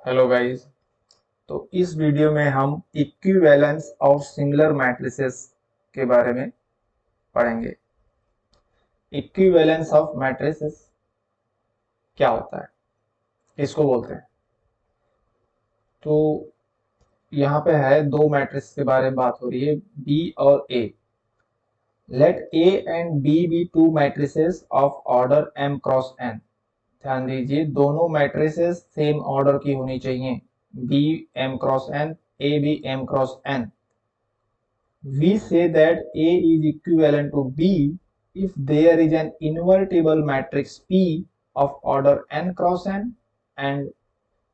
Hello guys. तो इस video में हम इक्विवेलेंस ऑफ सिमिलर मैट्रिसेस के बारे में पढ़ेंगे। इक्विवेलेंस ऑफ मैट्रिसेस क्या होता है, किसको बोलते हैं? तो यहाँ पे है दो मैट्रिक्स के बारे में बात हो रही है, बी और A. Let A and B be two matrices of order m cross n। ध्यान दीजिए, दोनों मैट्रिसेस सेम ऑर्डर की होनी चाहिए, बी m क्रॉस n, ए भी m cross n। We say that A is equivalent to B if there is an invertible matrix P of order n cross n and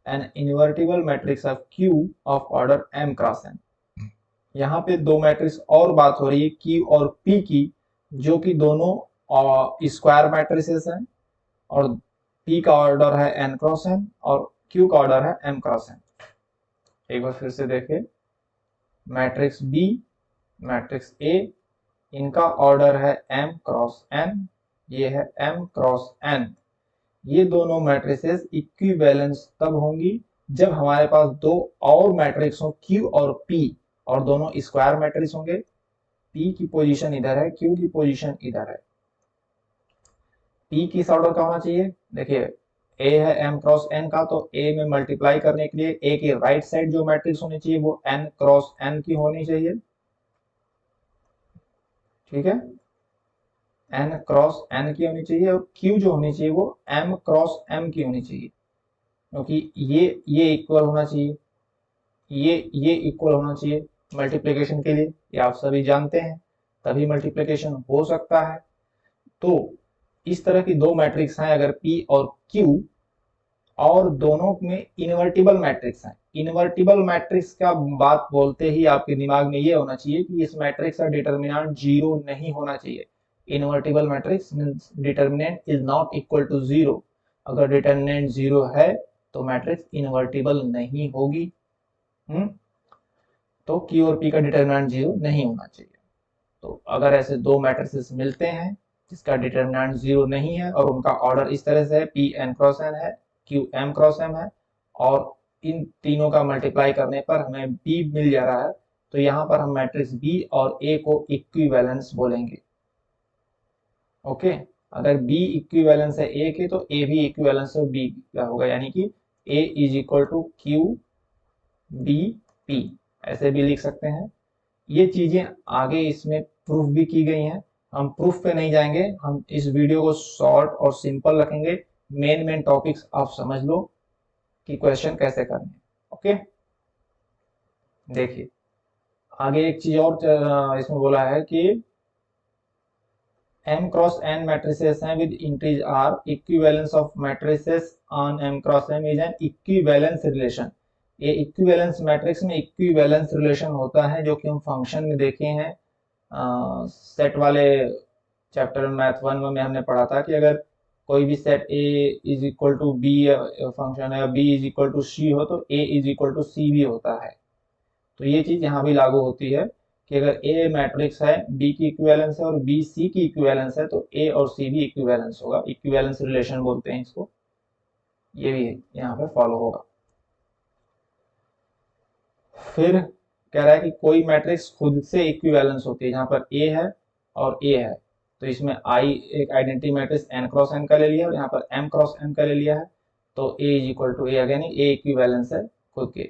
an invertible matrix of Q of order m cross n। यहाँ पे दो matrix और बात हो रही है Q और P की, जो कि दोनों स्क्वायर मैट्रिसेस हैं और P का ऑर्डर है n क्रॉस n और Q का ऑर्डर है m क्रॉस n। एक बार फिर से देखें, मैट्रिक्स B, मैट्रिक्स A, इनका ऑर्डर है m क्रॉस n, ये है m क्रॉस n। ये दोनों मैट्रिसेस इक्विवेलेंस तब होंगी जब हमारे पास दो और मैट्रिक्स हो q और p, और दोनों स्क्वायर मैट्रिक्स होंगे। p की पोजीशन इधर है, q की पोजीशन इधर है। p किस ऑर्डर का होना चाहिए? देखिए, a है m क्रॉस n का, तो a में मल्टीप्लाई करने के लिए a की राइट साइड जो मैट्रिक्स होनी चाहिए वो n क्रॉस n की होनी चाहिए। ठीक है, n क्रॉस n की होनी चाहिए, और q जो होनी चाहिए वो m क्रॉस m की होनी चाहिए, क्योंकि ये इक्वल होना चाहिए, ये इक्वल होना चाहिए मल्टीप्लिकेशन के लिए। ये आप सभी जानते हैं, तभी मल्टीप्लिकेशन हो सकता है। तो इस तरह की दो मैट्रिक्स हैं अगर p और q, और दोनों में इन्वर्टिबल मैट्रिक्स हैं। इन्वर्टिबल मैट्रिक्स का बात बोलते ही आपके दिमाग में ये होना चाहिए कि इस मैट्रिक्स का डिटर्मिनेंट जीरो नहीं होना चाहिए। Invertible matrix means determinant is not equal to zero. अगर डिटर्मिनेंट जीरो है तो मैट्रिक्स इन्वर्टिबल नहीं होगी। तो Q और P का डिटर्मिनेंट जीरो नहीं होना चाहिए। तो अगर ऐसे दो मैट्रिसेस मिलते हैं जिसका डिटर्मिनेंट जीरो नहीं है और उनका ऑर्डर इस तरह से है, P n क्रॉस n है, Q m क्रॉस m है, और इन तीनों का मल्टीप्लाई करने पर हमें B मिल जा रहा है, तो यहाँ पर हम मैट्रिक्स B और A को इक्विवेलेंस बोलेंगे। ओके, अगर B इक्विवेलेंस है A के तो A भी इक्विवेलेंस है B का होगा, यानी कि A is equal to Q B P, ऐसे भी लिख सकते हैं। ये चीजें आगे इसमें प्रूफ भी की गई हैं, हम प्रूफ पे नहीं जाएंगे, हम इस वीडियो को शॉर्ट और सिंपल रखेंगे। मेन टॉपिक्स आप समझ लो कि क्वेश्चन कैसे करने हैं। ओके, देखिए आगे एक चीज और इसमें बोला है कि m क्रॉस n मैट्रिसेस हैं with entries r, equivalence of matrices on m cross m is an equivalence relation. ये इक्विवेलेंस मैट्रिक्स में इक्विवेलेंस रिलेशन होता है, जो कि हम फंक्शन में देखे हैं। सेट वाले चैप्टर में मैथ 1 में हमने पढ़ा था कि अगर कोई भी set a is equal to B function है, b is equal to c हो, तो a is equal to c भी होता है। तो ये चीज यहाँ भी लागू होती है कि अगर a मैट्रिक्स है, b की इक्विवेलेंस है और b c की इक्विवेलेंस है, तो a और c भी इक्विवेलेंस होगा। इक्विवेलेंस रिलेशन बोलते हैं इसको, ये भी यहाँ पे फॉलो होगा। फिर कह रहा है कि कोई मैट्रिक्स खुद से इक्विवेलेंस होती है, जहां पर a है और a है, तो इसमें I एक identity matrix n cross n का ले लिया और यहाँ पर m क्रॉस m का ले लिया है, तो a is equal to a, again a equivalence है खुद के।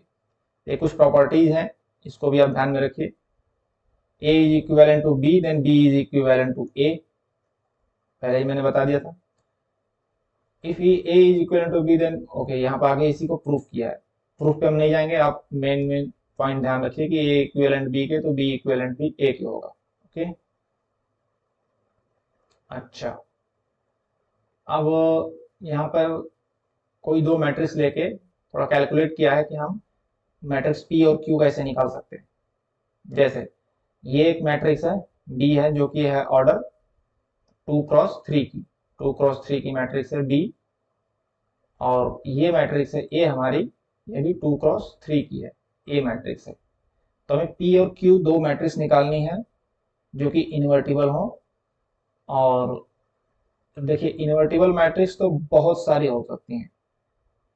ये कुछ प्रॉपर्टीज हैं, इसको भी आप ध्यान में रखिए। a is equivalent to b, then b is equivalent to a, पहले ही मैंने बता दिया था। If a is equivalent to b then okay, यहाँ पर आगे इसी को प्रूफ किया है। प्रूफ पे हम नहीं जाएंगे, आप मेन पॉइंट ध्यान रखिए कि a इक्विवेलेंट b के तो b इक्विवेलेंट भी a के होगा। ओके, अच्छा, अब यहाँ पर कोई दो मैट्रिक्स लेके थोड़ा कैलकुलेट किया है कि हम मैट्रिक्स p और q कैसे निकाल सकते हैं। जैसे ये एक मैट्रिक्स है b है, जो कि है ऑर्डर 2 क्रॉस 3 की, 2 क्रॉस 3 की मैट्रिक्स है b, और ये मैट्रिक्स है a हमारी, ये भी 2 क्रॉस 3 की है, a मैट्रिक्स है। तो हमें p और q दो मैट्रिक्स निकालनी है जो कि इन्वर्टिबल हो। और देखिए, इन्वर्टिबल मैट्रिक्स तो बहुत सारी हो सकती हैं,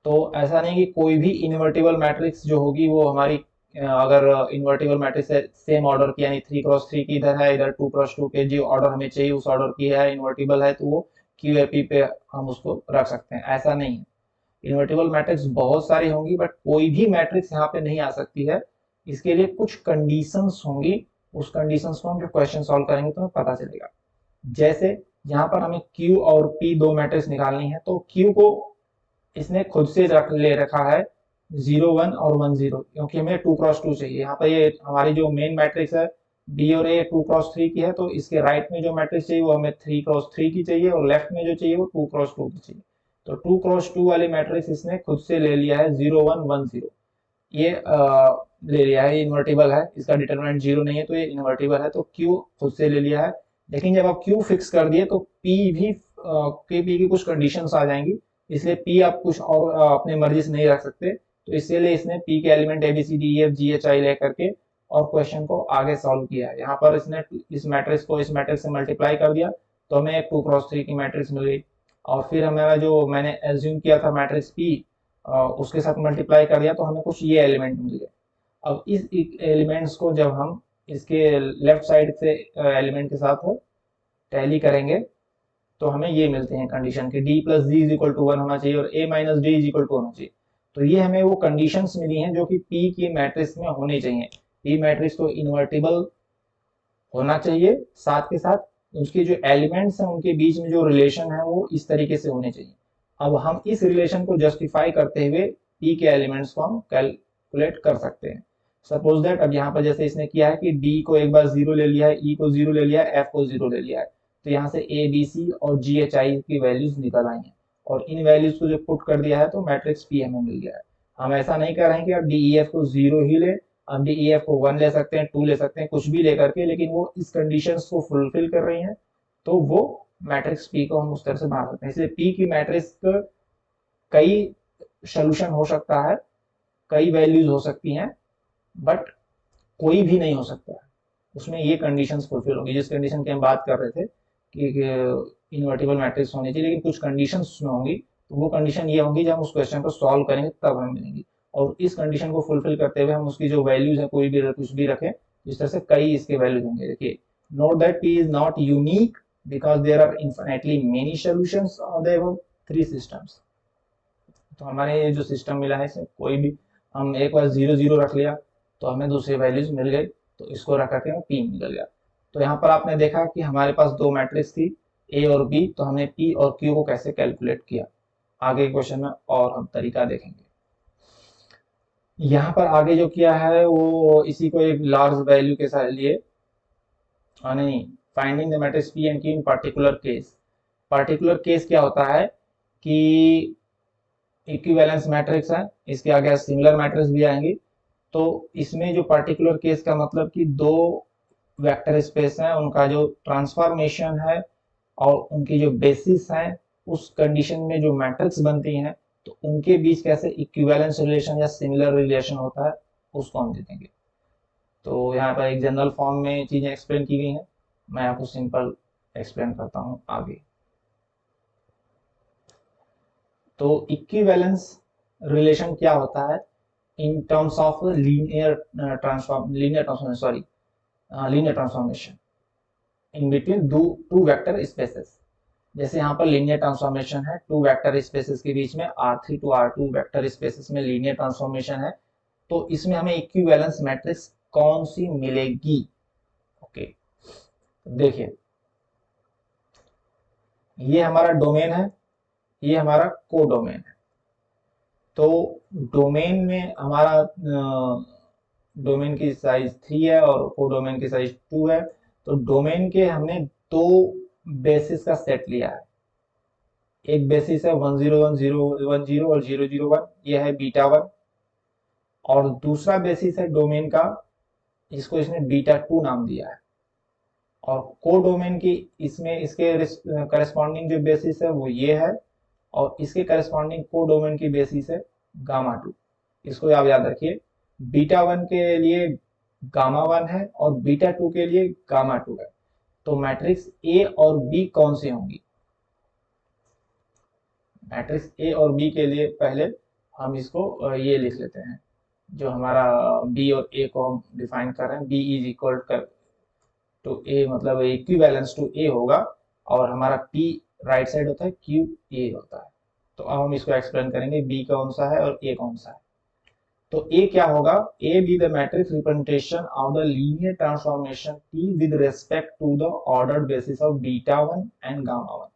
तो ऐसा नहीं कि कोई भी इन्वर्टिबल मैट्रिक्स जो होगी वो हमारी अगर इन्वर्टिबल मैट्रिक्स है सेम ऑर्डर की, यानी 3x3 की इधर है, इधर 2x2 के जो ऑर्डर हमें चाहिए उस ऑर्डर की है, इन्वर्टिबल है, तो वो क्यूएपी पे हम उसको रख सकते हैं। ऐसा नहीं है, इन्वर्टिबल मैट्रिक्स बहुत सारी होंगी बट कोई भी मैट्रिक्स यहाँ पे नहीं आ सकती है। इसके लिए कुछ कंडीशंस होंगी, उस कंडीशंस को हम जो क्वेश्चन सॉल्व करेंगे तो हमें पता चलेगा। जैसे यहाँ पर हमें Q और P दो मैट्रिक्स निकालनी है, तो Q को इसने खुद से ले रखा है 0 1 और 1 0, क्योंकि हमें 2x2 चाहिए। यहाँ पर ये हमारी जो मेन मैट्रिक्स है B और A 2x3 की है, तो इसके राइट में जो मैट्रिक्स चाहिए वो हमें 3x3 की चाहिए और लेफ्ट में जो चाहिए वो 2x2 की चाहिए। तो 2x2 वाली मैट्रिक्स इसने खुद से ले लिया है 0 1 1 0। ये ले लिया है, इन्वर्टिबल है, इसका डिटरमिनेंट 0 नहीं है तो ये इन्वर्टिबल है, तो Q खुद से ले लिया है। लेकिन जब आप Q फिक्स कर दिए तो P भी P की कुछ कंडीशंस आ जाएंगी, इसलिए P आप कुछ और अपने मर्जी से नहीं रख सकते। तो इसीलिए इसने P के एलिमेंट ABCDEFGHI लेकर के और क्वेश्चन को आगे सॉल्व किया है। यहाँ पर इसने इस मैट्रिक्स को इस मैट्रिक्स से मल्टीप्लाई कर दिया तो हमें एक 2x3 की मैट्रिक्स मिल गई, और फिर हमें जो मैंने एज्यूम किया था मैट्रिक्स P उसके साथ मल्टीप्लाई कर दिया तो हमें कुछ ये एलिमेंट मिल गए। अब इस एलिमेंट्स को जब हम इसके लेफ्ट साइड से एलिमेंट के साथ टैली करेंगे तो हमें ये मिलते हैं कंडीशन के d plus G is equal to 1 होना चाहिए और a minus D is equal to होना चाहिए। तो ये हमें वो कंडीशंस मिली हैं जो कि p की मैट्रिक्स में होनी चाहिए। p मैट्रिक्स तो इन्वर्टिबल होना चाहिए, साथ के साथ उसके जो एलिमेंट्स हैं उनके बीच में जो रिलेशन है वो इस तरीके से होने चाहिए। अब हम इस रिलेशन को जस्टिफाई करते हुए p के एलिमेंट्स को हम कैलकुलेट कर सकते हैं। सपोज दैट अब यहाँ पर जैसे इसने किया है कि d को एक बार 0 ले लिया है, e को 0 ले लिया है, f को 0 ले लिया है, तो यहाँ से a b c और g h i की वैल्यूज निकल आई हैं और इन वैल्यूज को जो पुट कर दिया है तो मैट्रिक्स p हमें मिल गया है। हम ऐसा नहीं कर रहे हैं कि अब d e f को 0 ही ले, हम डी ई एफ को 1 ले सकते हैं, 2 ले सकते हैं, कुछ भी लेकर के, लेकिन वो इस कंडीशंस को फुलफिल कर रही हैं तो वो मैट्रिक्स पी को हम उस तरह से बना सकते हैं। इसलिए पी की मैट्रिक्स कई सोल्यूशन हो सकता है, कई वैल्यूज हो सकती हैं, बट कोई भी नहीं हो सकता है उसमें ये कंडीशंस फुलफिल होगी जिस कंडीशन की हम बात कर रहे थे कि इन्वर्टिबल मैट्रिक्स होनी चाहिए, लेकिन कुछ कंडीशंस उसमें होंगी। तो वो कंडीशन ये होंगी जब हम उस क्वेश्चन को सॉल्व करेंगे तब हमें मिलेंगी, और इस कंडीशन को फुलफिल करते हुए हम उसकी जो वैल्यूज है कोई भी कुछ भी रखें, इस तरह से कई इसके वैल्यूज होंगे। देखिए, note that p is not unique because there are infinitely many solutions of the above three systems. तो हमारे ये जो सिस्टम मिला है इसमें कोई भी, हम एक बार 0 0 रख लिया तो हमें दूसरी वैल्यूज मिल गई, तो इसको रख करके हमें p मिल गया। तो यहाँ पर आपने देखा कि हमारे पास दो मैट्रिक्स थी a और b, तो हमने p और q को कैसे कैलकुलेट किया। आगे क्वेश्चन में और हम तरीका देखेंगे। यहाँ पर आगे जो किया है वो इसी को एक लार्ज वैल्यू के साथ लिए, नहीं, finding the matrix p and q in particular case. Particular case क्या होता है कि इक्विवेलेंस मैट्रिक्स है, इसके आगे सिमिलर मैट्रिक्स भी आएंगी। तो इसमें जो पर्टिकुलर केस का मतलब कि दो वेक्टर स्पेस है, उनका जो ट्रांसफॉर्मेशन है और उनकी जो बेसिस है, उस कंडीशन में जो मैट्रिक्स बनती हैं तो उनके बीच कैसे इक्विवेलेंस रिलेशन या सिमिलर रिलेशन होता है उसको हम देखेंगे। तो यहाँ पर एक जनरल फॉर्म में चीजें एक्सप्लेन की गई हैं, मैं आपको सिंपल एक्सप्लेन करता हूँ आगे। तो इक्विवेलेंस रिलेशन क्या होता है इन terms of linear transformation in between two vector spaces. जैसे यहाँ पर लीनियर ट्रांसफॉर्मेशन है टू वेक्टर स्पेसेस के बीच में, R3 to R2 vector spaces में लीनियर ट्रांसफॉर्मेशन है, तो इसमें हमें इक्विवेलेंस मैट्रिक्स कौन सी मिलेगी। ओके, देखिए, ये हमारा डोमेन है, ये हमारा को डोमेन है। तो डोमेन में हमारा डोमेन की साइज 3 है और को डोमेन की साइज 2 है। तो डोमेन के हमने दो बेसिस का सेट लिया है, एक बेसिस है 1 0 1 0 1 0 और 0 0 1, यह है बीटा 1, और दूसरा बेसिस है डोमेन का, इसको इसने बीटा 2 नाम दिया है। और को डोमेन की इसमें इसके करस्पॉन्डिंग जो बेसिस है वो ये है, और इसके करस्पॉन्डिंग को डोमेन की बेसिस है गामा 2। इसको आप याद रखिए, बीटा 1 के लिए गामा 1 है और बीटा 2 के लिए गामा 2 है। तो मैट्रिक्स ए और बी कौन सी होंगी। मैट्रिक्स ए और बी के लिए पहले हम इसको ये लिख लेते हैं, जो हमारा बी और ए को हम डिफाइन कर रहे हैं, बी इज इक्वल टू ए, मतलब इक्विवेलेंस टू ए होगा, और हमारा पी राइट साइड होता है, क्यू ए होता है। तो अब हम इसको एक्सप्लेन करेंगे बी कौन सा है और ए कौन सा है। तो ए क्या होगा, A B the matrix representation of the linear transformation T with respect to the ordered basis of beta one and gamma one.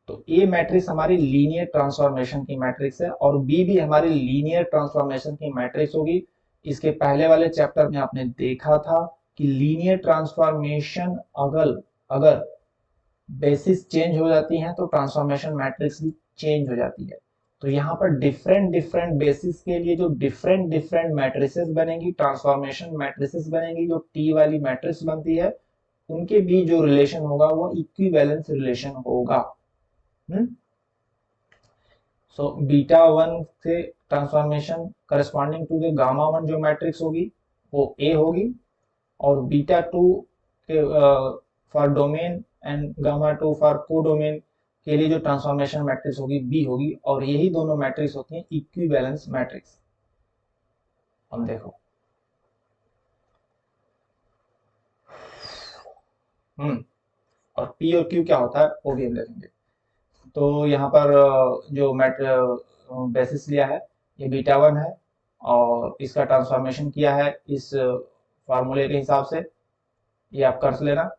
तो ए मैट्रिक्स हमारी लीनियर ट्रांसफॉर्मेशन की मैट्रिक्स है, और बी भी हमारी लीनियर ट्रांसफॉर्मेशन की मैट्रिक्स होगी। इसके पहले वाले चैप्टर में आपने देखा था कि लीनियर ट्रांसफॉर्मेशन अगर अगर बेसिस चेंज हो जाती है तो ट्रांसफॉर्मेशन मैट्रिक्स भी चेंज हो जाती है। तो यहाँ पर डिफरेंट डिफरेंट बेसिस के लिए जो डिफरेंट डिफरेंट मैट्रिसेस बनेंगी, ट्रांसफॉर्मेशन मैट्रिसेस बनेंगी, जो टी वाली मैट्रिक्स बनती है, उनके बीच जो रिलेशन होगा वो इक्विवेलेंस रिलेशन होगा। सो बीटा वन से transformation corresponding to the gamma one जो मैट्रिक्स होगी वो ए होगी, और बीटा टू के for domain and gamma two for codomain के लिए जो ट्रांसफॉर्मेशन मैट्रिक्स होगी बी होगी, और यही दोनों मैट्रिक्स होती हैं इक्विवेलेंस मैट्रिक्स। हम देखो और पी और क्यू क्या होता है वो भी हम देखेंगे। तो यहाँ पर जो बेसिस लिया है ये बीटा वन है, और इसका ट्रांसफॉर्मेशन किया है इस फार्मूले के हिसाब से, ये आप कर लेना।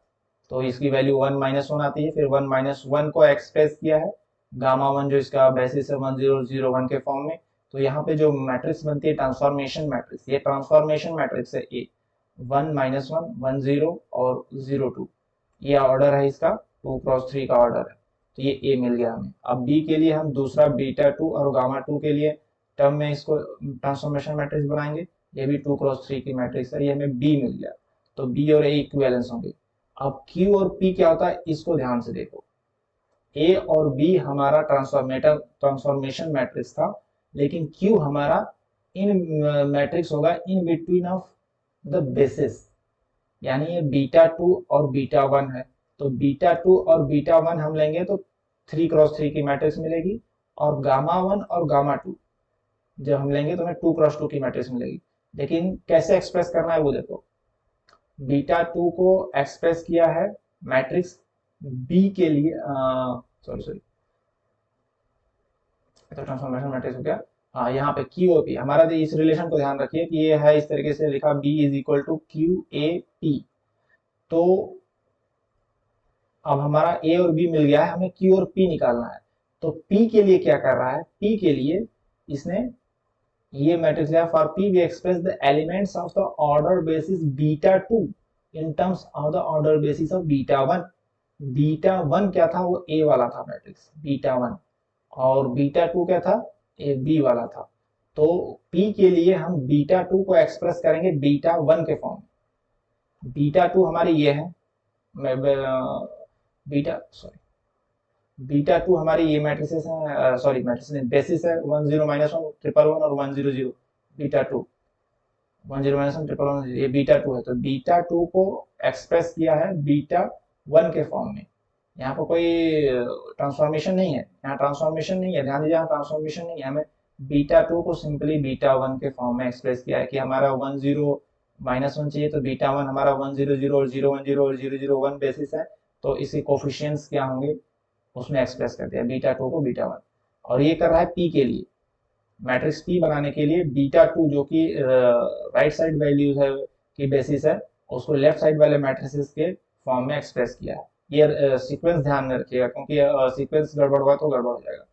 तो इसकी वैल्यू 1 - 1 आती है, फिर 1 - 1 को एक्सप्रेस किया है गामा वन जो इसका बेसिस है 1001 के फॉर्म में। तो यहाँ पे जो मैट्रिक्स बनती है ट्रांसफॉर्मेशन मैट्रिक्स, ये ट्रांसफॉर्मेशन मैट्रिक्स है ए, 1 - 1 10 और 02, ये ऑर्डर है इसका, 2 × 3 का ऑर्डर है। तो ये ए मिल गया हमें। अब बी के लिए हम दूसरा बीटा टू और गामा टू के लिए टर्म में इसको ट्रांसफॉर्मेशन मैट्रिक्स बनाएंगे, ये भी 2 × 3 की मैट्रिक्स है, ये हमें बी मिल गया। तो बी और ए इक्विवेलेंस होंगे। अब Q और P क्या होता है इसको ध्यान से देखो। A और B हमारा ट्रांसफॉर्मेशन मैट्रिक्स था, लेकिन Q हमारा इन मैट्रिक्स होगा in between of the basis, यानी ये बीटा टू और बीटा वन है। तो बीटा टू और बीटा वन हम लेंगे तो 3 × 3 की मैट्रिक्स मिलेगी, और गामा वन और गामा टू जब हम लेंगे तो हमें 2 × 2 की मैट्रिक्स मिलेगी। लेकिन कैसे एक्सप्रेस करना है वो देखो। बीटा टू को एक्सप्रेस किया है मैट्रिक्स बी के लिए, सॉरी तो ट्रांसफॉर्मेशन मैट्रिक्स हो गया। हाँ, यहाँ पे क्यू ओ पी हमारा, इस रिलेशन को ध्यान रखिए कि ये है इस तरीके से लिखा, B is equal to Q A P. तो अब हमारा ए और बी मिल गया है, हमें क्यू और पी निकालना है। तो पी के लिए क्या कर रहा है, पी के लिए इसने ये मैट्रिक्स लिया, for P V express the elements of the order basis beta two in terms of the order basis of beta one. Beta one क्या था, वो ए वाला था मैट्रिक्स बीटा वन, और बीटा टू क्या था, ए बी वाला था। तो पी के लिए हम बीटा टू को एक्सप्रेस करेंगे बीटा वन के फॉर्म में। बीटा टू हमारी ये है, बीटा टू हमारी ये मैट्रिसेस है, सॉरी मैट्रिसेस नहीं, बेसिस है 10 - 1 111 और 100, बीटा टू 10 - 1 111, ये बीटा टू है। तो बीटा टू को एक्सप्रेस किया है बीटा वन के फॉर्म में। यहाँ पर कोई ट्रांसफॉर्मेशन नहीं है, यहाँ ट्रांसफॉर्मेशन नहीं है, ध्यान दीजिए, यहाँ ट्रांसफॉर्मेशन नहीं है। हमें बीटा टू को सिंपली बीटा वन के फॉर्म में एक्सप्रेस किया है कि हमारा 10 - 1 चाहिए, तो बीटा वन हमारा 100 और 010 और 001 बेसिस है, तो इसके कोफिशियंट्स क्या होंगे उसमें एक्सप्रेस कर दिया बीटा टू को बीटा वन। और ये कर रहा है पी के लिए, मैट्रिक्स पी बनाने के लिए बीटा टू जो कि राइट साइड वैल्यूज है की बेसिस है, उसको लेफ्ट साइड वाले मैट्रिसेस के फॉर्म में एक्सप्रेस किया है। ये सीक्वेंस ध्यान में रखिएगा, क्योंकि सीक्वेंस गड़बड़ हुआ तो गड़बड़ हो जाएगा।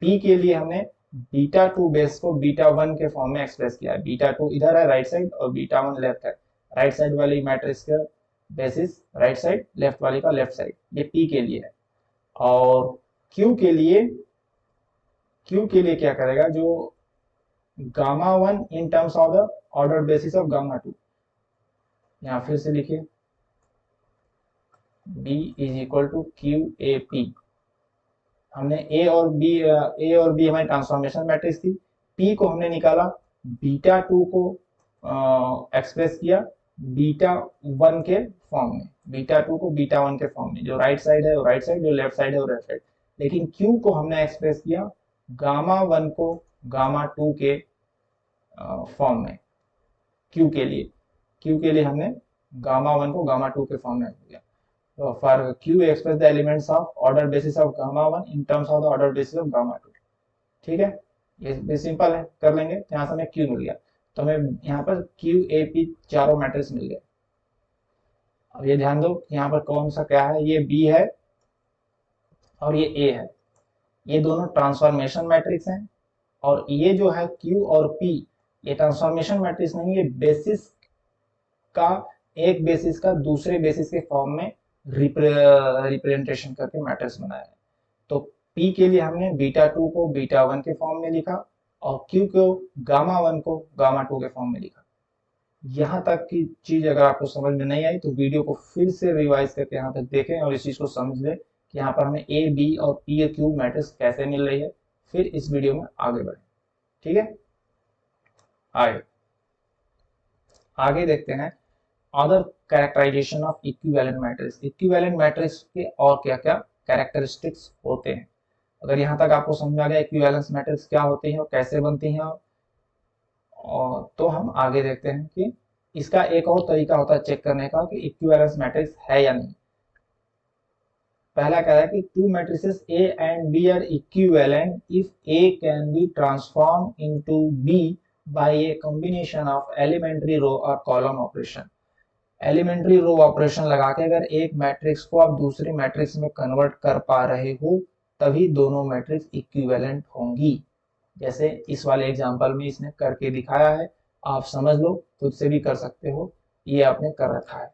पी के लिए हमने बीटा टू बेस को बीटा वन के फॉर्म में एक्सप्रेस किया है। बीटा टू इधर है राइट साइड और बीटा वन लेफ्ट है, राइट साइड वाली मैट्रिक्स का बेसिस राइट साइड, लेफ्ट वाली का लेफ्ट साइड, ये पी के लिए है। और क्यू के लिए क्या करेगा, जो gamma one in terms of the order basis of gamma two, यहां फिर से लिखिए B is equal to Q A P. हमने ए और बी हमारी ट्रांसफॉर्मेशन मैट्रिक्स थी, P को हमने निकाला, बीटा टू को एक्सप्रेस किया बीटा वन के फॉर्म में, बीटा टू को बीटा वन के फॉर्म में, जो राइट साइड है वो राइट साइड, जो लेफ्ट साइड है वो लेफ्ट साइड। लेकिन Q को हमने एक्सप्रेस किया गामा वन को गामा टू के फॉर्म में। क्यू के लिए हमने गामा वन को गामा टू के फॉर्म में लिया। तो for Q express the elements of order basis of gamma one in terms of the order basis of gamma to. ठीक है, ये भी सिंपल है, कर लेंगे। यहाँ से हमें क्यू मिल गया, तो हमें यहाँ पर क्यू ए पी चारों मैट्रिक्स मिल गए। अब ये ध्यान दो यहाँ पर कौन सा क्या है, ये बी है और ये ए है, ये दोनों ट्रांसफॉर्मेशन मैट्रिक्स हैं। और ये जो है क्यू और पी, ये ट्रांसफॉर्मेशन मैट्रिक्स नहीं, ये बेसिस का एक बेसिस का दूसरे बेसिस के फॉर्म में रिप्रेजेंटेशन करके मैट्रिक्स बनाया है। तो पी के लिए हमने बीटा टू को बीटा वन के फॉर्म में लिखा और क्यू को गामा वन को गामा टू के फॉर्म में लिखा। यहाँ तक की चीज अगर आपको समझ में नहीं आई तो वीडियो को फिर से रिवाइज करके यहाँ तक देखें और इस चीज को समझ लें कि यहाँ पर हमें ए बी और पी क्यू मैट्रिक्स कैसे मिल रही है। फिर इस वीडियो में आगे बढ़े। ठीक है, आगे देखते हैं other characterization of equivalent matrix. Equivalent matrix के और क्या क्या कैरेक्टरिस्टिक्स होते हैं। अगर यहाँ तक आपको समझ में आ गया इक्विवेलेंस मैट्रिक्स क्या होती हैं और कैसे बनती हैं, और तो हम आगे देखते हैं कि इसका एक और तरीका होता है चेक करने का कि इक्विवेलेंस मैट्रिक्स है या नहीं। पहला क्या है कि two matrices A and B are equivalent if A can be transform into B by a combination of elementary row और column operation. Elementary row operation लगा के अगर एक मैट्रिक्स को आप दूसरी मैट्रिक्स में कन्वर्ट कर पा रहे हो तभी दोनों मैट्रिक्स इक्विवेलेंट होंगी। जैसे इस वाले एग्जांपल में इसने करके दिखाया है, आप समझ लो, खुद से भी कर सकते हो, ये आपने कर रखा है।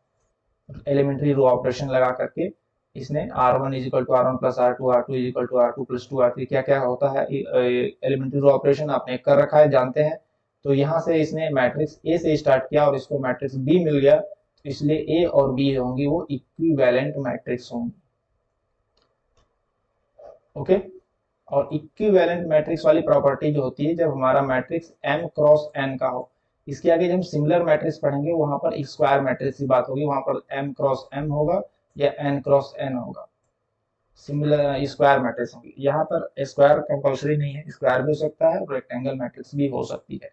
एलिमेंट्री रो ऑपरेशन लगा करके इसने r1 is equal to r1 plus r2, r2 is equal to r2 plus 2 r3 क्या क्या होता है एलिमेंट्री रो ऑपरेशन आपने कर रखा है, जानते हैं। तो यहाँ से इसने मैट्रिक्स ए से स्टार्ट किया और इसको मैट्रिक्स बी मिल गया, तो इसलिए ए और बी होंगी वो इक्विवेलेंट मैट्रिक्स होंगी। ओके, और इक्विवेलेंट मैट्रिक्स वाली प्रॉपर्टी जो होती है जब हमारा मैट्रिक्स m क्रॉस n का हो। इसके आगे जब हम सिमिलर मैट्रिक्स पढ़ेंगे वहां पर स्क्वायर मैट्रिक्स की बात होगी, वहां पर m क्रॉस m होगा या n क्रॉस n होगा, सिमिलर स्क्वायर मैट्रिक्स होगी। यहाँ पर स्क्वायर कंपल्सरी नहीं है, स्क्वायर भी हो सकता है और रेक्टेंगल मैट्रिक्स भी हो सकती है।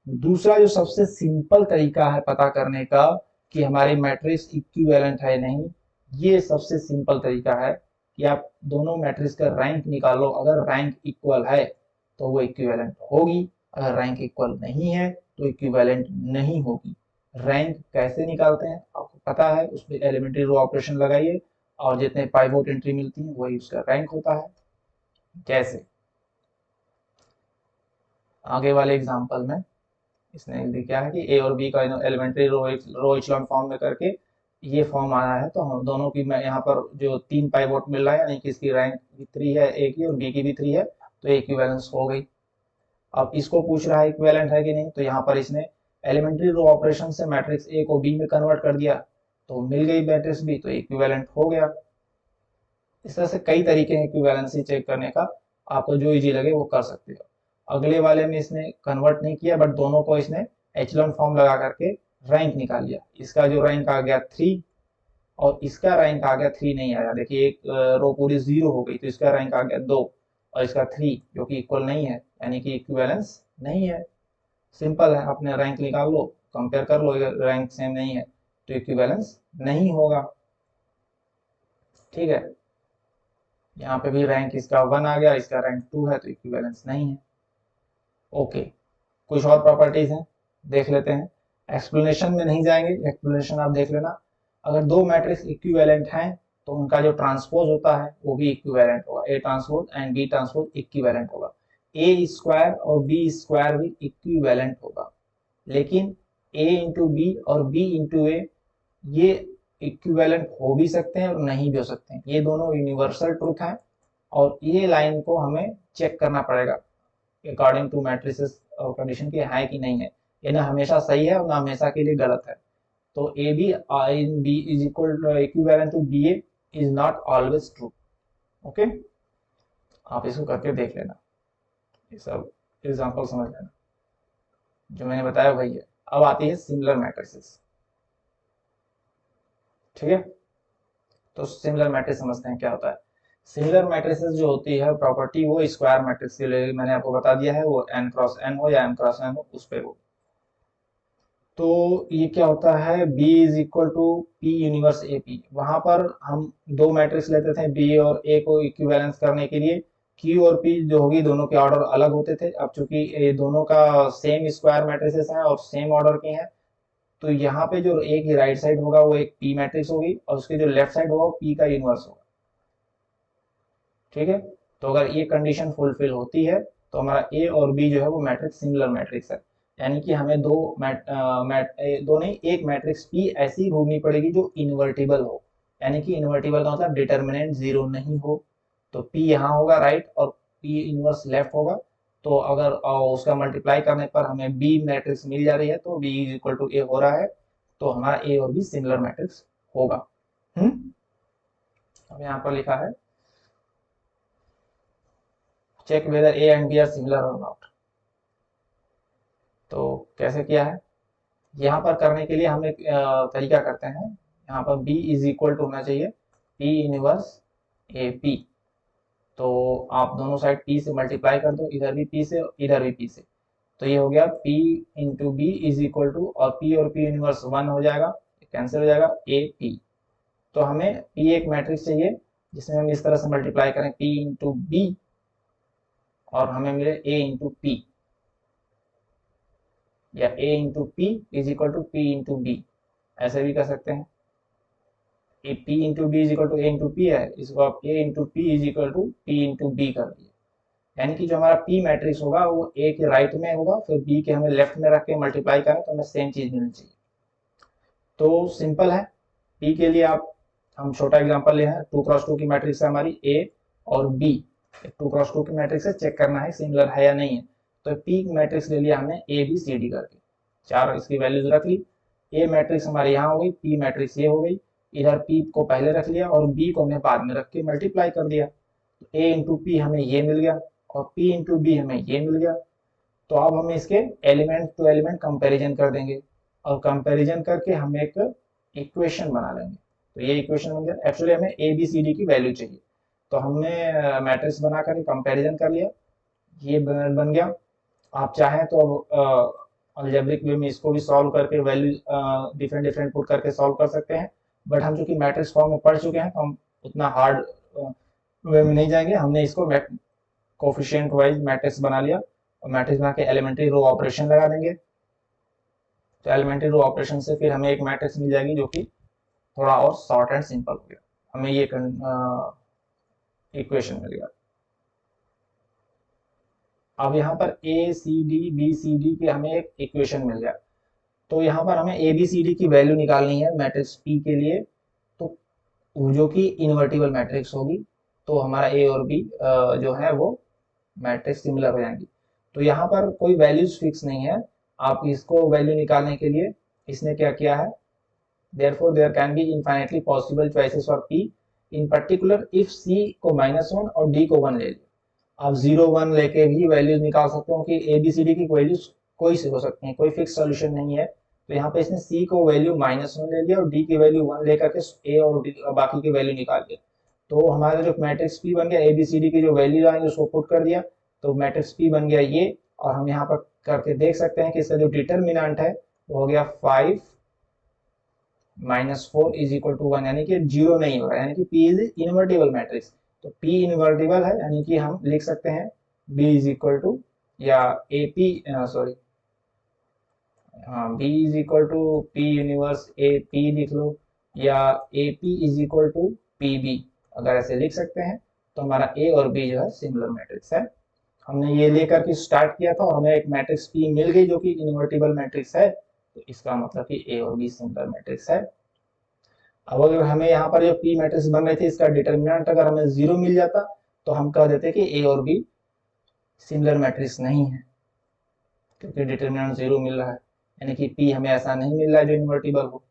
दूसरा जो सबसे सिंपल तरीका है पता करने का कि हमारी मैट्रिक्स इक्विवेलेंट है नहीं, ये सबसे सिंपल तरीका है कि आप दोनों मैट्रिक्स का रैंक निकालो। अगर रैंक इक्वल है तो वो इक्विवेलेंट होगी, अगर रैंक इक्वल नहीं है तो इक्विवेलेंट नहीं होगी। रैंक कैसे निकालते हैं आपको पता है, उसमें एलिमेंट्री रो ऑपरेशन लगाइए और जितने पाइवोट एंट्री मिलती है वही उसका रैंक होता है। जैसे आगे वाले एग्जांपल में इसने क्या है कि ए और बी का एलिमेंट्री रो इचेलॉन फॉर्म में करके ये फॉर्म आया है, तो हम दोनों की यहाँ पर जो 3 पाइवोट मिल रहा है यानी कि इसकी रैंक भी 3 है ए की और बी की भी 3 है, तो इक्विवेलेंस हो गई। अब इसको पूछ रहा है इक्विवेलेंट है कि नहीं, तो यहाँ पर इसने एलिमेंट्री रो ऑपरेशन से मैट्रिक्स ए को बी में कन्वर्ट कर दिया तो मिल गई मैट्रिक्स बी, तो इक्विवेलेंट हो गया। इस तरह से कई तरीके हैं इक्विवेलेंसी चेक करने का, आपको जो इजी लगे वो कर सकते हो। अगले वाले में इसने कन्वर्ट नहीं किया बट दोनों को इसने एचेलॉन फॉर्म लगा करके रैंक निकाल लिया। इसका जो रैंक आ गया 3 और इसका रैंक आ गया 3 नहीं आया, देखिए एक रो पूरी 0 हो गई तो इसका रैंक आ गया 2 और इसका 3 जो कि इक्वल नहीं है यानी कि इक्विवेलेंस नहीं है। सिंपल है, अपने रैंक निकाल लो, कंपेयर कर लो, रैंक सेम नहीं है तो इक्विवेलेंस नहीं होगा। ठीक है, यहाँ पे भी रैंक इसका 1 आ गया, इसका रैंक 2 है तो इक्विवेलेंस नहीं है। ओके, कुछ और प्रॉपर्टीज हैं देख लेते हैं। एक्सप्लेनेशन में नहीं जाएंगे, एक्सप्लेनेशन आप देख लेना। अगर दो मैट्रिक्स इक्विवेलेंट हैं तो उनका जो ट्रांसपोज होता है वो भी इक्विवेलेंट होगा, A transpose and B transpose equivalent होगा। ए स्क्वायर और बी स्क्वायर भी इक्विवेलेंट होगा, लेकिन ए इंटू बी और बी इंटू ए ये इक्विवेलेंट हो भी सकते हैं और नहीं भी हो सकते हैं। ये दोनों यूनिवर्सल ट्रूथ हैं और ये लाइन को हमें चेक करना पड़ेगा अकॉर्डिंग टू मैट्रिसेस और कंडीशन की है कि नहीं है। ये ना हमेशा सही है और ना हमेशा के लिए गलत है। तो A B in B is equal equivalent to B A is not always true. Okay, आप इसको करके देख लेना, ये सब एग्जांपल समझ लेना, जो मैंने बताया वही है। अब आती है सिमिलर मैट्रिसेस। ठीक है, तो सिमिलर मैट्रिक्स समझते हैं क्या होता है। सिमिलर मैट्रिसेस जो होती है प्रॉपर्टी वो स्क्वायर मैट्रिक्स के लिए मैंने आपको बता दिया है, वो n क्रॉस n हो या m क्रॉस n हो उस पे हो। तो ये क्या होता है, B is equal to P inverse A P. वहां पर हम दो मैट्रिक्स लेते थे बी और ए को इक्विवेलेंस करने के लिए, क्यू और पी जो होगी दोनों के ऑर्डर अलग होते थे। अब चूंकि ये दोनों का सेम स्क्वायर मैट्रिसेस हैं और सेम ऑर्डर के हैं, तो यहाँ पे जो ए की राइट साइड होगा वो एक पी मैट्रिक्स होगी और उसकी जो लेफ्ट साइड होगा वो पी का इनवर्स होगा। ठीक है, तो अगर ये कंडीशन फुलफिल होती है तो हमारा ए और बी जो है वो मैट्रिक्स सिमिलर मैट्रिक्स है। यानी कि हमें दो नहीं, एक मैट्रिक्स पी ऐसी ढूंढनी पड़ेगी जो इन्वर्टिबल हो। यानी कि इन्वर्टिबल का मतलब डिटर्मिनेंट जीरो नहीं हो। तो पी यहाँ होगा राइट और पी इनवर्स लेफ्ट होगा। तो अगर उसका मल्टीप्लाई करने पर हमें बी मैट्रिक्स मिल जा रही है तो बी इज इक्वल टू ए हो रहा है, तो हमारा ए और बी सिमिलर मैट्रिक्स होगा। अब यहाँ पर लिखा है check whether A and B are similar और नॉट। तो कैसे किया है, यहाँ पर करने के लिए हम एक तरीका करते हैं। यहाँ पर b इज इक्वल टू होना चाहिए p इनवर्स ए पी। तो आप दोनों साइड p से मल्टीप्लाई कर दो, इधर भी p से इधर भी p से। तो ये हो गया p into B is equal to, और p और p इनवर्स वन हो जाएगा, कैंसिल हो जाएगा ए पी। तो हमें p एक मैट्रिक्स चाहिए जिसमें हम इस तरह से मल्टीप्लाई करें p इंटू बी और हमें मिले a इंटू पी, या a into P is equal to P into B, ऐसे भी कर सकते हैं। A P into B is equal to A into P है, इसको आप A into P is equal to P into B कर दिए। यानी कि जो हमारा पी मैट्रिक्स होगा वो ए के राइट में होगा, फिर बी के हमें लेफ्ट में रख के मल्टीप्लाई करें तो हमें सेम चीज मिलनी चाहिए। तो सिंपल है। पी के लिए आप, हम छोटा एग्जांपल ले हैं, 2x2 की मैट्रिक्स है हमारी ए और बी। 2x2 की मैट्रिक्स है, चेक करना है सिमिलर है या नहीं है। तो पी मैट्रिक्स ले लिया हमने ए बी सी डी करके, चार इसकी वैल्यूज रख ली। ए मैट्रिक्स हमारी यहाँ हो गई, पी मैट्रिक्स ये हो गई। इधर पी को पहले रख लिया और बी को हमने बाद में रख के मल्टीप्लाई कर दिया। ए इंटू पी हमें ये मिल गया और पी इंटू बी हमें ये मिल गया। तो अब हम इसके एलिमेंट टू एलिमेंट कंपैरिजन कर देंगे और कंपैरिजन करके हम एक इक्वेशन बना लेंगे। तो ये इक्वेशन बन गया। एक्चुअली हमें ए बी सी डी की वैल्यू चाहिए, तो हमने मैट्रिक्स बना कर कंपैरिजन कर लिया, ये बन गया। आप चाहें तो अलजेब्रिक वे में इसको भी सॉल्व करके वैल्यू डिफरेंट डिफरेंट पुट करके सॉल्व कर सकते हैं। बट हम चूंकि मैट्रिक्स फॉर्म में पढ़ चुके हैं तो हम उतना हार्ड वे में नहीं जाएंगे। हमने इसको कोफिशिएंट वाइज मैट्रिक्स बना लिया और मैट्रिक्स बना के एलिमेंट्री रो ऑपरेशन लगा देंगे। तो एलिमेंट्री रो ऑपरेशन से फिर हमें एक मैट्रिक्स मिल जाएगी जो कि थोड़ा और शॉर्ट एंड सिंपल हो गया, हमें ये इक्वेशन मिल गया। अब यहाँ पर A C D B C D के हमें एक इक्वेशन मिल गया। तो यहाँ पर हमें ए बी सी डी की वैल्यू निकालनी है मैट्रिक्स पी के लिए, तो जो कि इन्वर्टिबल मैट्रिक्स होगी, तो हमारा ए और बी जो है वो मैट्रिक्स सिमिलर हो जाएंगी। तो यहाँ पर कोई वैल्यूज फिक्स नहीं है, आप इसको वैल्यू निकालने के लिए इसने क्या किया है, therefore there can be infinitely possible choices for p, in particular if c को -1 और d को 1 ले लिया। आप 0 1 लेके भी वैल्यूज निकाल सकते हो कि ए बी सी डी की वैल्यूज कोई से हो सकती हैं, कोई फिक्स सोल्यूशन नहीं है। तो यहाँ पे इसने c को वैल्यू -1 ले लिया और d की वैल्यू 1 लेकर के a और d बाकी की वैल्यू निकाल लिया। तो हमारा जो मैट्रिक्स p बन गया, ए बी सी डी की जो वैल्यू आएंगे उसको पुट कर दिया, तो मैट्रिक्स p बन गया ये। और हम यहाँ पर करके देख सकते हैं कि इसका जो डिटर्मिनेंट है वो हो गया 5 -4 इज इक्वल टू 1, यानी कि जीरो नहीं होगा, यानी कि P इज इनवर्टिबल मैट्रिक्स। तो P इनवर्टिबल है, यानी कि हम लिख सकते हैं B इज इक्वल टू, या ए पी सॉरी हाँ B is equal to P inverse A P लिख लो, या A P is equal to P B, अगर ऐसे लिख सकते हैं। तो हमारा A और B जो है सिमिलर मैट्रिक्स है। हमने ये लेकर के स्टार्ट किया था और हमें एक मैट्रिक्स P मिल गई जो कि इनवर्टिबल मैट्रिक्स है, तो इसका मतलब कि A और B सिमिलर मैट्रिक्स है। अब अगर हमें यहाँ पर जो पी मैट्रिक्स बन रही थी इसका डिटर्मिनेंट अगर हमें 0 मिल जाता तो हम कह देते कि ए और बी सिमिलर मैट्रिक्स नहीं है, क्योंकि डिटर्मिनेंट 0 मिल रहा है, यानी कि पी हमें ऐसा नहीं मिल रहा है जो इन्वर्टिबल हो।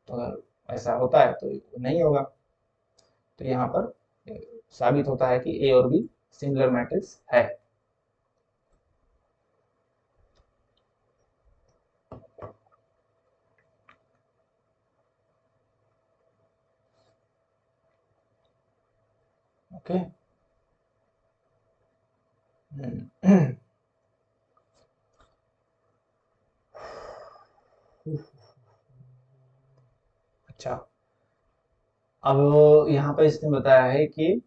तो अगर ऐसा होता है तो नहीं होगा। तो यहाँ पर साबित होता है कि ए और बी सिमिलर मैट्रिक्स है। ओके। अच्छा, अब यहाँ पर इसने बताया है कि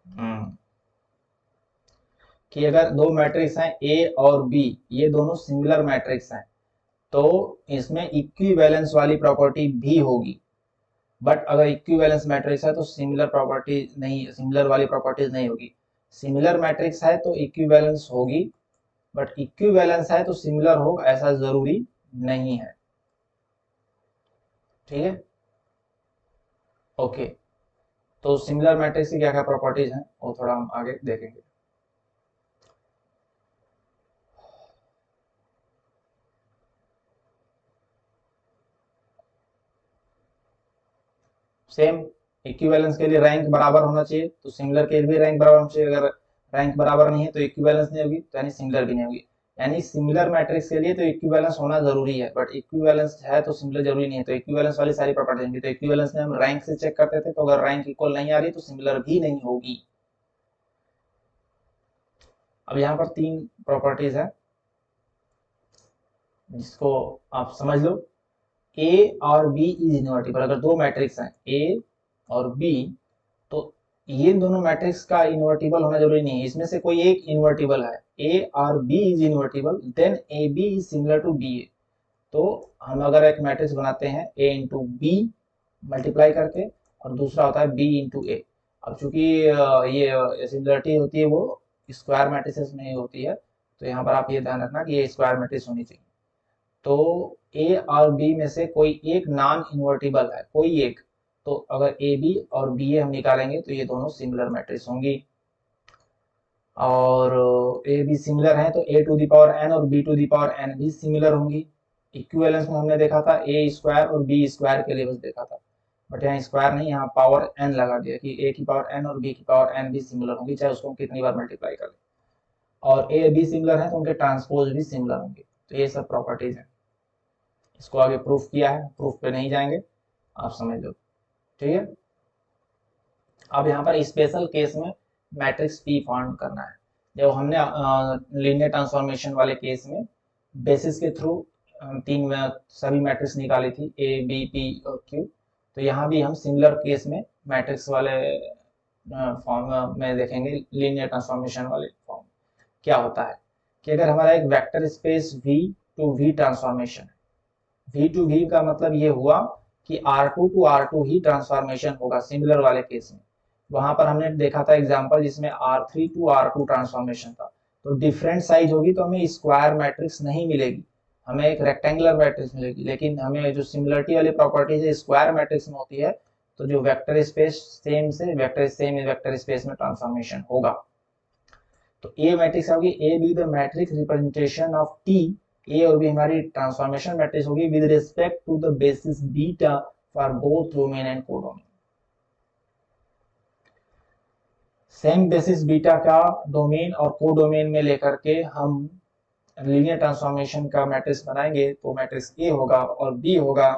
हम्म, कि अगर दो मैट्रिक्स हैं ए और बी, ये दोनों सिमिलर मैट्रिक्स हैं, तो इसमें इक्विवेलेंस वाली प्रॉपर्टी भी होगी। बट अगर इक्विवेलेंस मैट्रिक्स है तो सिमिलर प्रॉपर्टी नहीं, सिमिलर वाली प्रॉपर्टीज नहीं होगी। सिमिलर मैट्रिक्स है तो इक्विवेलेंस होगी, बट इक्विवेलेंस है तो सिमिलर हो ऐसा जरूरी नहीं है। ठीक है, ओके। तो सिमिलर मैट्रिक्स की क्या क्या प्रॉपर्टीज हैं वो थोड़ा हम आगे देखेंगे। सेम, इक्विवेलेंस के लिए रैंक बराबर होना चाहिए, तो सिमिलर के लिए भी रैंक बराबर होना चाहिए। अगर रैंक बराबर नहीं है तो इक्विवेलेंस नहीं होगी, तो यानी सिमिलर भी नहीं होगी। यानी सिमिलर मैट्रिक्स के लिए तो इक्विवेलेंस होना जरूरी है, बट इक्विवेलेंस है तो सिमिलर जरूरी नहीं है। तो इक्विवेलेंस वाली सारी प्रॉपर्टी होंगी। तो इक्विवेलेंस में हम रैंक से चेक करते थे, तो अगर रैंक इक्वल नहीं आ रही तो सिमिलर भी नहीं होगी। अब यहाँ पर तीन प्रॉपर्टीज है जिसको आप समझ लो। ए और बी इज इनवर्टिबल। अगर दो मैट्रिक्स हैं ए और बी, तो ये दोनों मैट्रिक्स का इन्वर्टिबल होना जरूरी नहीं है, इसमें से कोई एक इन्वर्टिबल है। ए और B is invertible, then A B is similar to B A. तो हम अगर एक मैट्रिक्स बनाते हैं ए इंटू बी मल्टीप्लाई करके, और दूसरा होता है बी इंटू ए। अब चूंकि ये सिमिलरिटी होती है वो स्क्वायर मैट्रिसेस में ही होती है, तो यहाँ पर आप ये ध्यान रखना कि ये स्क्वायर मैट्रिक्स होनी चाहिए। तो ए और बी में से कोई एक नॉन इन्वर्टिबल है, कोई एक। तो अगर ए बी और बी ए हम निकालेंगे तो ये दोनों सिमिलर मैट्रिक्स होंगी। और ए बी सिमिलर है तो A to the power n और B to the power n भी सिमिलर होंगी। इक्विवेलेंस में हमने देखा था ए स्क्वायर और बी स्क्वायर के लिए बस देखा था, बट यहाँ स्क्वायर नहीं, यहाँ पावर एन लगा दिया कि ए की पावर एन और बी की पावर एन भी सिमिलर होंगी, चाहे उसको हम कितनी बार मल्टीप्लाई करें। और ए बी सिमिलर है तो उनके ट्रांसपोज भी सिमिलर होंगे। तो ये सब प्रॉपर्टीज हैं, इसको आगे प्रूफ किया है, प्रूफ पे नहीं जाएंगे, आप समझ लो। ठीक है, अब यहाँ पर स्पेशल केस में मैट्रिक्स पी फाइंड करना है। जब हमने लीनियर ट्रांसफॉर्मेशन वाले केस में बेसिस के थ्रू तीन सभी मैट्रिक्स निकाली थी, ए बी पी और क्यू। तो यहाँ भी हम सिमिलर केस में मैट्रिक्स वाले फॉर्म में देखेंगे, लीनियर ट्रांसफॉर्मेशन वाले फॉर्म। क्या होता है कि अगर हमारा एक vector space V to V transformation है, वी टू वी का मतलब ये हुआ कि R2 टू R2 ही ट्रांसफॉर्मेशन होगा सिमिलर वाले केस में। वहां पर हमने देखा था एग्जांपल जिसमें R3 टू R2 ट्रांसफॉर्मेशन था। तो डिफरेंट साइज होगी तो हमें स्क्वायर मैट्रिक्स नहीं मिलेगी, हमें एक रेक्टेंगुलर मैट्रिक्स मिलेगी। लेकिन हमें जो सिमिलरिटी वाली प्रॉपर्टी है स्क्वायर मैट्रिक्स में होती है, तो जो वेक्टर स्पेस सेम से वेक्टर स्पेस में ट्रांसफॉर्मेशन होगा। तो ए मैट्रिक्स होगी, A B the matrix representation of T. A और बी हमारी ट्रांसफॉर्मेशन मैट्रिक्स होगी with respect to the basis beta for both domain and codomain. Same basis beta का domain और codomain में लेकर के हम लीनियर ट्रांसफॉर्मेशन का मैट्रिक्स बनाएंगे, तो मैट्रिक्स ए होगा और बी होगा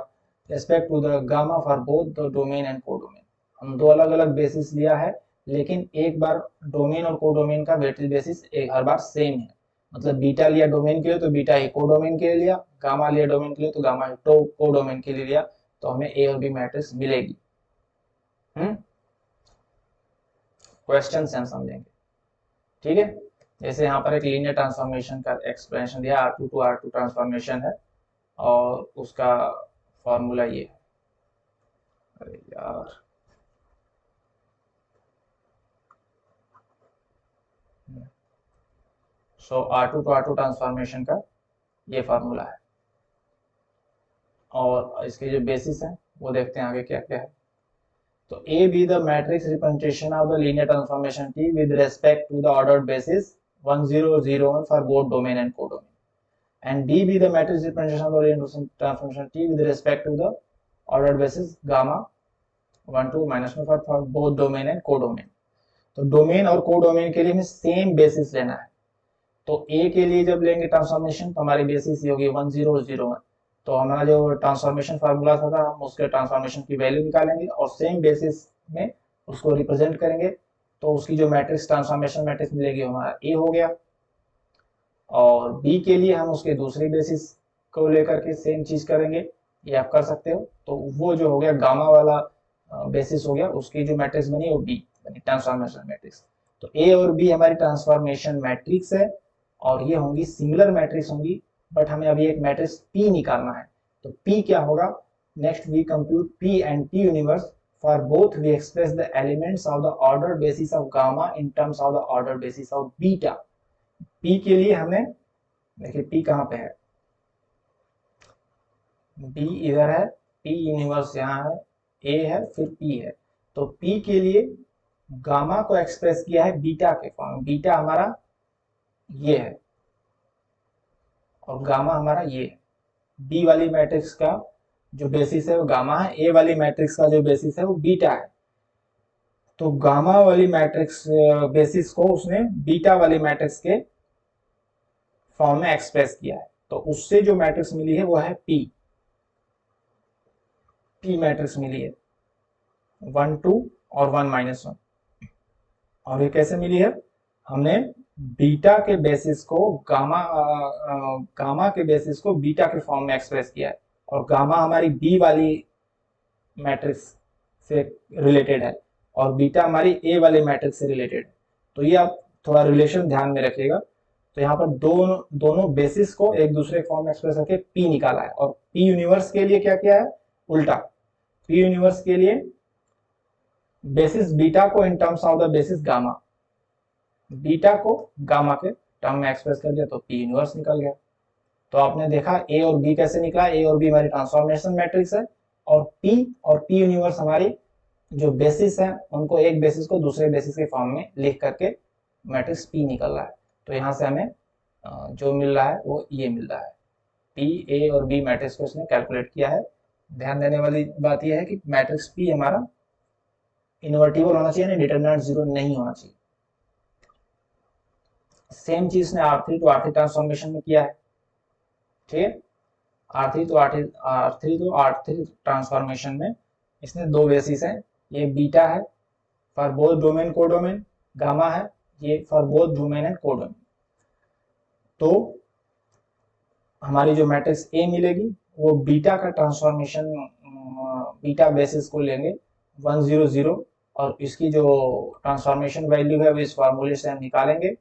respect to the gamma for both the domain and codomain. हम दो अलग अलग बेसिस लिया है, लेकिन एक बार डोमेन और कोडोमेन का वेटेज बेसिस एक हर बार सेम है। मतलब बीटा लिया डोमेन के लिए तो बीटा ही कोडोमेन के लिए लिया, गामा लिया डोमेन के लिए तो गामा तो कोडोमेन के लिए लिया, तो हमें ए और बी मैट्रिक्स मिलेगी। क्वेश्चन से हम समझेंगे। ठीक है, जैसे यहाँ पर एक लीनियर ट्रांसफॉर्मेशन का एक्सप्लेनेशन दिया, R2 टू R2 ट्रांसफॉर्मेशन है और उसका फॉर्मूला ये है। अरे यार, सो R2 टू R2 ट्रांसफॉर्मेशन का ये फार्मूला है, और इसके जो बेसिस है वो देखते हैं आगे क्या क्या है। तो A B the matrix representation of the linear transformation T with respect to the ordered basis 1 0 0 1 for both domain and codomain, and D be the matrix representation of the linear transformation T with respect to the ordered basis gamma 1 2 minus 1 for both domain and codomain। तो domain और codomain के लिए हमें same basis लेना है। तो ए के लिए जब लेंगे ट्रांसफॉर्मेशन तो हमारी बेसिस ये होगी 1 0 0 1, तो हमारा जो ट्रांसफॉर्मेशन फार्मूला था हम उसके ट्रांसफॉर्मेशन की वैल्यू निकालेंगे और सेम बेसिस में उसको रिप्रेजेंट करेंगे। तो उसकी जो मैट्रिक्स ट्रांसफॉर्मेशन मैट्रिक्स मिलेगी हमारा ए हो गया। और बी के लिए हम उसके दूसरी बेसिस को लेकर के सेम चीज करेंगे, ये आप कर सकते हो। तो वो जो हो गया गामा वाला बेसिस हो गया, उसकी जो मैट्रिक्स बनी वो बी बनी, ट्रांसफॉर्मेशन मैट्रिक्स। तो ए और बी हमारी ट्रांसफॉर्मेशन मैट्रिक्स है और ये होंगी सिमिलर मैट्रिक्स होंगी, बट हमें अभी एक मैट्रिक्स पी निकालना है। तो पी क्या होगा, next we compute P and P inverse for both we express the elements of the order basis of gamma in terms of the order basis of beta. P के लिए हमें देखिए P कहाँ पे है, बी इधर है, पी यूनिवर्स यहाँ है, ए है, फिर पी है। तो पी के लिए गामा को एक्सप्रेस किया है बीटा के फॉर्म, बीटा हमारा ये है और गामा हमारा ये है। बी वाली मैट्रिक्स का जो बेसिस है वो गामा है, ए वाली मैट्रिक्स का जो बेसिस है वो बीटा है। तो गामा वाली मैट्रिक्स बेसिस को उसने बीटा वाली मैट्रिक्स के फॉर्म में एक्सप्रेस किया है। तो उससे जो मैट्रिक्स मिली है वो है पी, पी मैट्रिक्स मिली है 1 2 और 1 -1। और ये कैसे मिली है, हमने बीटा के बेसिस को गामा के बेसिस को बीटा के फॉर्म में एक्सप्रेस किया है और गामा हमारी बी वाली मैट्रिक्स से रिलेटेड है और बीटा हमारी ए वाली मैट्रिक्स से रिलेटेड है। तो ये आप थोड़ा रिलेशन ध्यान में रखिएगा। तो यहाँ पर दोनों बेसिस को एक दूसरे फॉर्म में एक्सप्रेस करके पी निकाला है। और पी यूनिवर्स के लिए क्या किया है, उल्टा, पी यूनिवर्स के लिए बेसिस बीटा को इन terms of the basis gamma, beta को गामा के टर्म में एक्सप्रेस कर दिया तो पी यूनिवर्स निकल गया। तो आपने देखा ए और बी कैसे निकला, ए और बी हमारी ट्रांसफॉर्मेशन मैट्रिक्स है और पी यूनिवर्स हमारी जो बेसिस है उनको एक बेसिस को दूसरे बेसिस के फॉर्म में लिख करके मैट्रिक्स पी निकल रहा है। तो यहाँ से हमें जो मिल रहा है वो ये मिल रहा है, पी ए और बी मैट्रिक्स को इसने कैलकुलेट किया है। ध्यान देने वाली बात यह है कि मैट्रिक्स पी हमारा इन्वर्टिबल होना चाहिए, डिटरमिनेंट 0 नहीं होना चाहिए। सेम चीज ने R3 टू R3 ट्रांसफॉर्मेशन में किया है, ठीक है। R3 तो R3 ट्रांसफॉर्मेशन में इसने दो बेसिस है, ये बीटा है for both domain codomain, gamma है ये for both domain and codomain. तो हमारी जो मैट्रिक्स ए मिलेगी वो बीटा का ट्रांसफॉर्मेशन, बीटा बेसिस को लेंगे 1 0 0 और इसकी जो ट्रांसफॉर्मेशन वैल्यू है वो इस फॉर्मूले से हम निकालेंगे।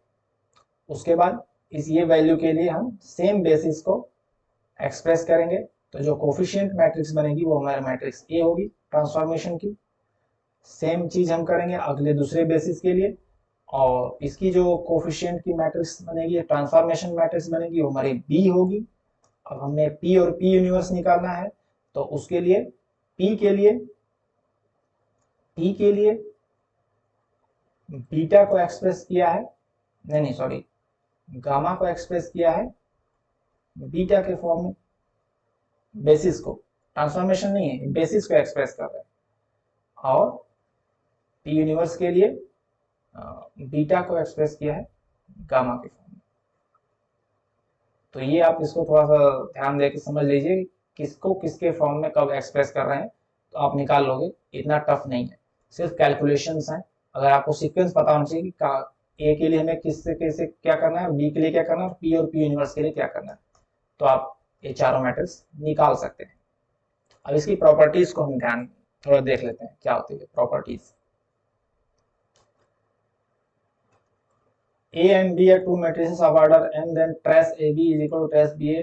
उसके बाद इस ये वैल्यू के लिए हम सेम बेसिस को एक्सप्रेस करेंगे। तो जो कोफिशिएंट मैट्रिक्स बनेगी वो हमारी मैट्रिक्स ए होगी ट्रांसफॉर्मेशन की। सेम चीज हम करेंगे अगले दूसरे बेसिस के लिए और इसकी जो कोफिशिएंट की मैट्रिक्स बनेगी, ट्रांसफॉर्मेशन मैट्रिक्स बनेगी, वो हमारी बी होगी। अब हमें पी और पी यूनिवर्स निकालना है तो उसके लिए पी के लिए बीटा को एक्सप्रेस किया है, नहीं सॉरी, गामा को एक्सप्रेस किया है बीटा के फॉर्म में, बेसिस को, ट्रांसफॉर्मेशन नहीं है, बेसिस को एक्सप्रेस कर रहे हैं। और पी यूनिवर्स के लिए बीटा को एक्सप्रेस किया है गामा के फॉर्म में। तो ये आप इसको थोड़ा सा ध्यान देकर समझ लीजिए किसको किसके फॉर्म में कब एक्सप्रेस कर रहे हैं, तो आप निकाल लोगे, इतना टफ नहीं है, सिर्फ कैलकुलेशंस हैं। अगर आपको सीक्वेंस पता होना चाहिए कि ए के लिए हमें किससे कैसे क्या करना है, बी के लिए क्या करना है और पी यूनिवर्स के लिए क्या करना है, तो आप ये चारों मैट्रिक्स निकाल सकते हैं। अब इसकी प्रॉपर्टीज को हम ध्यान थोड़ा देख लेते हैं क्या होती है properties. A and B are two matrices of order n, then trace AB is equal to trace BA,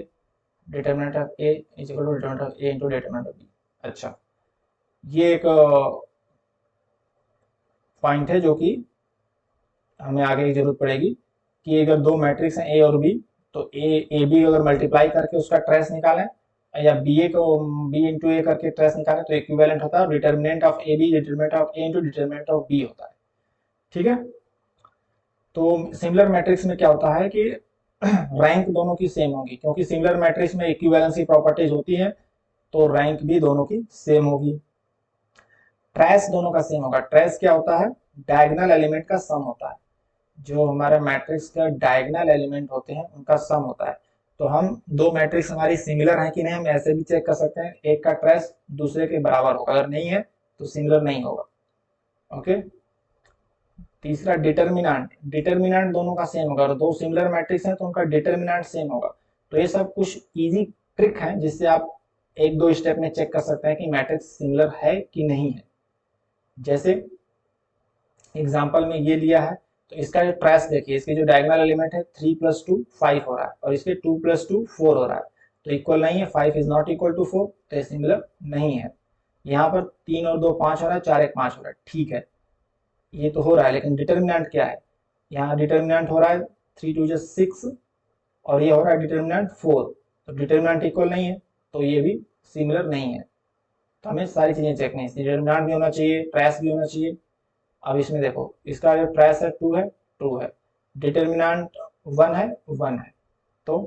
determinant of A is equal to determinant of A into determinant of B। अच्छा, ये एक point है जो कि हमें आगे की जरूरत पड़ेगी कि अगर दो मैट्रिक्स हैं A और B तो ए बी अगर मल्टीप्लाई करके उसका ट्रेस निकालें या बी ए को बी इंटू ए करके ट्रेस निकालें तो इक्विवेलेंट होता है determinant of A B determinant of A into determinant of B होता है, ठीक है। तो सिमिलर मैट्रिक्स में क्या होता है कि रैंक दोनों की सेम होगी, क्योंकि सिमिलर मैट्रिक्स में इक्विवेलेंसी प्रॉपर्टीज होती है तो रैंक भी दोनों की सेम होगी। ट्रेस दोनों का सेम होगा। ट्रेस क्या होता है, डायगोनल एलिमेंट का सम होता है, जो हमारे मैट्रिक्स का डायगोनल एलिमेंट होते हैं उनका सम होता है। तो हम दो मैट्रिक्स हमारी सिमिलर है कि नहीं हम ऐसे भी चेक कर सकते हैं, एक का ट्रेस दूसरे के बराबर होगा, अगर नहीं है तो सिमिलर नहीं होगा। ओके। तीसरा डिटर्मिनेंट, डिटर्मिनेंट दोनों का सेम होगा, अगर दो सिमिलर मैट्रिक्स हैं तो उनका डिटर्मिनेंट सेम होगा। तो ये सब कुछ इजी ट्रिक है जिससे आप एक दो स्टेप में चेक कर सकते हैं कि मैट्रिक्स सिमिलर है कि नहीं है। जैसे एग्जाम्पल में ये लिया है, तो इसका जो ट्रेस देखिए, इसके जो डायगोनल एलिमेंट है 3 + 2 5 हो रहा है, और इसके 2 + 2 4 हो रहा है, तो इक्वल नहीं है, 5 इज नॉट इक्वल टू 4, तो ये सिमिलर नहीं है। यहाँ पर 3 और 2 5 हो रहा है, 4 1 5 हो रहा है, ठीक है ये तो हो रहा है, लेकिन डिटर्मिनेंट क्या है, यहाँ डिटर्मिनेंट हो रहा है 3 2 6 और ये हो रहा है डिटर्मिनेंट 4, तो डिटर्मिनेंट इक्वल नहीं है, तो ये भी सिमिलर नहीं है। तो हमें सारी चीजें चेक नहीं, डिटर्मिनेंट भी होना चाहिए, ट्रेस भी होना चाहिए। अब इसमें देखो, इसका जो ट्रेस है 2 है, 2 है, डिटर्मिनेंट 1 है, 1 है, तो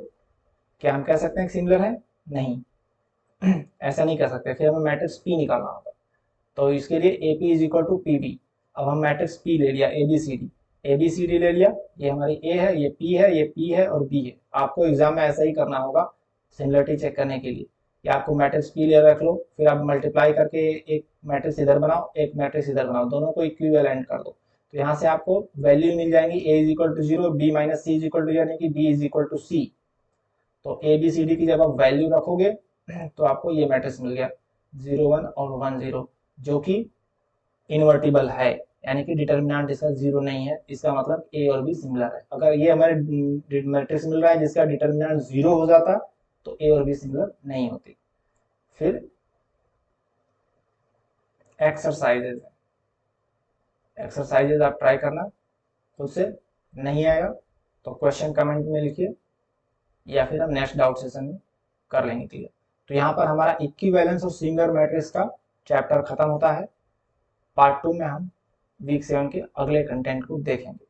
क्या हम कह सकते हैं सिमिलर है? नहीं ऐसा नहीं कह सकते, फिर हमें मैट्रिक्स पी निकालना होगा। तो इसके लिए A P is equal to P B. अब हम मैट्रिक्स पी ले लिया, A B C D, A B C D ले लिया, ये हमारी ए है, ये पी है, ये पी है और बी है। आपको एग्जाम में ऐसा ही करना होगा सिमिलरिटी चेक करने के लिए, या आपको मैट्रिक्स पी ले रख लो, फिर आप मल्टीप्लाई करके एक मैट्रिक्स इधर बनाओ, एक मैट्रिक्स इधर बनाओ, दोनों को इक्विवेलेंट कर दो, तो यहाँ से आपको वैल्यू मिल जाएंगी, A is equal to 0, B minus C is equal to, यानी कि B is equal to C. तो ए बी सी डी की जब आप वैल्यू रखोगे तो आपको ये मैट्रिक्स मिल गया 0 1 और 1 0, जो कि इनवर्टिबल है, यानी कि डिटर्मिनेंट इसका 0 नहीं है, इसका मतलब ए और बी सिमिलर है। अगर ये हमारे मैट्रिक्स मिल रहा है जिसका डिटर्मिनेंट 0 हो जाता तो ए और बी सिमिलर नहीं होती। फिर एक्सरसाइजेज, एक्सरसाइजेज आप ट्राई करना खुद से, नहीं आएगा तो क्वेश्चन कमेंट में लिखिए, या फिर हम नेक्स्ट डाउट सेशन में कर लेंगे क्लियर। तो यहाँ पर हमारा इक्विवेलेंस और सिमिलर मैट्रिक्स का चैप्टर खत्म होता है। पार्ट 2 में हम वीक 7 के अगले कंटेंट को देखेंगे।